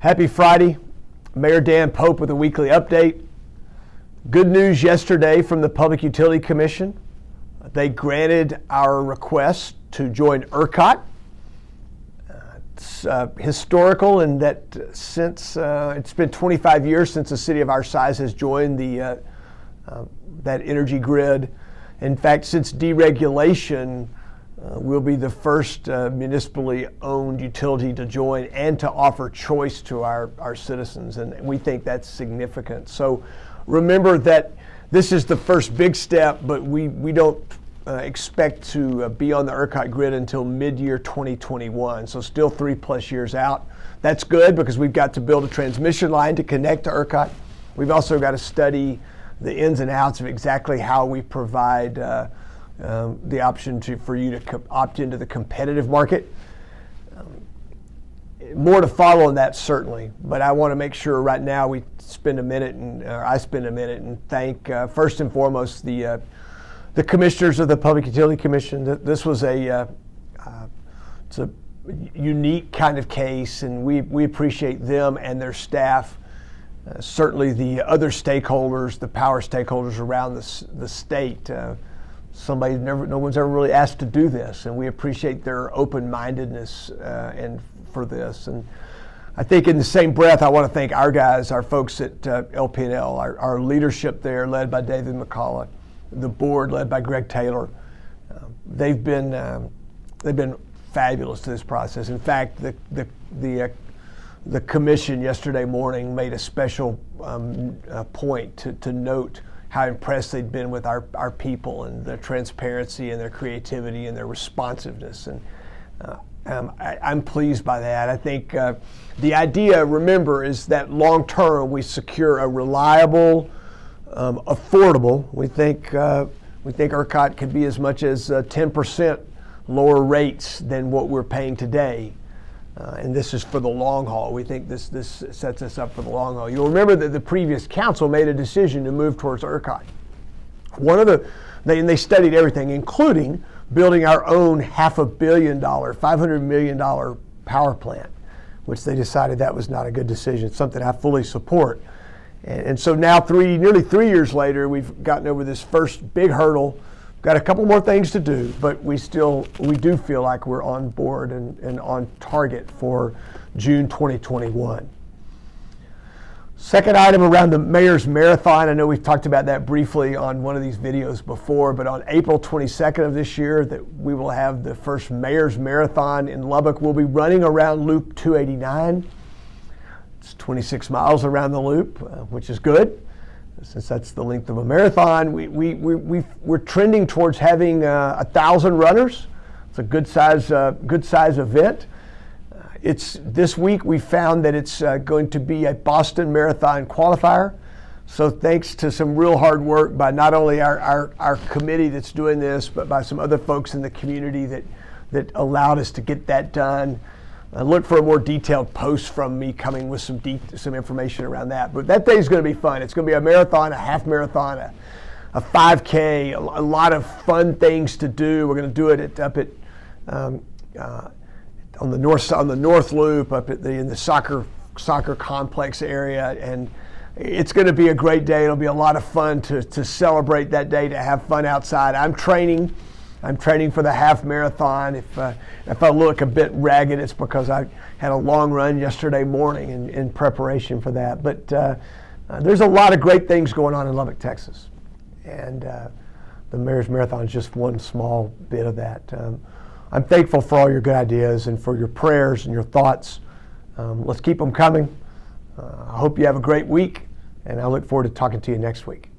Happy Friday. Mayor Dan Pope with a weekly update. Good news yesterday from the Public Utility Commission. They granted our request to join ERCOT. It's historical in that since it's been 25 years since a city of our size has joined that energy grid. In fact, since deregulation, we'll be the first municipally owned utility to join and to offer choice to our citizens, and we think that's significant. So remember that this is the first big step, but we don't expect to be on the ERCOT grid until mid-year 2021, so still 3+ years out. That's good because we've got to build a transmission line to connect to ERCOT. We've also got to study the ins and outs of exactly how we provide the option for you to opt into the competitive market. More to follow on that, certainly, but I want to make sure right now we spend a minute, I spend a minute and thank first and foremost the commissioners of the Public Utility Commission. This was it's a unique kind of case, and we appreciate them and their staff. Certainly the other stakeholders, the power stakeholders around the state. No one's ever really asked to do this, and we appreciate their open-mindedness and for this. And I think in the same breath, I want to thank our guys, our folks at LP&L, our leadership there, led by David McCullough, the board led by Greg Taylor. They've been fabulous to this process. In fact, the commission yesterday morning made a special point to note how impressed they'd been with our people and their transparency and their creativity and their responsiveness. And I'm pleased by that. I think the idea, remember, is that long term we secure a reliable, affordable. We think ERCOT could be as much as 10% lower rates than what we're paying today. And this is for the long haul. We think this sets us up for the long haul. You'll remember that the previous council made a decision to move towards ERCOT. They studied everything, including building our own $500 million, $500 million power plant, which they decided that was not a good decision. It's something I fully support. And so now, nearly 3 years later, we've gotten over this first big hurdle. Got a couple more things to do, but we do feel like we're on board and on target for June 2021. Second item around the Mayor's Marathon. I know we've talked about that briefly on one of these videos before, but on April 22nd of this year, that we will have the first Mayor's Marathon in Lubbock. We'll be running around Loop 289. It's 26 miles around the loop, which is good. Since that's the length of a marathon, we're trending towards having 1,000 runners. It's a good size event. This week we found that it's going to be a Boston Marathon qualifier. So thanks to some real hard work by not only our committee that's doing this, but by some other folks in the community that allowed us to get that done. Look for a more detailed post from me coming with some information around that. But that day is going to be fun. It's going to be a marathon, a half marathon, a 5K, a lot of fun things to do. We're going to do it on the north loop up in the soccer complex area, and it's going to be a great day. It'll be a lot of fun to celebrate that day, to have fun outside. I'm training for the half marathon. If I look a bit ragged, it's because I had a long run yesterday morning in preparation for that. But there's a lot of great things going on in Lubbock, Texas. And the Mayor's Marathon is just one small bit of that. I'm thankful for all your good ideas and for your prayers and your thoughts. Let's keep them coming. I hope you have a great week, and I look forward to talking to you next week.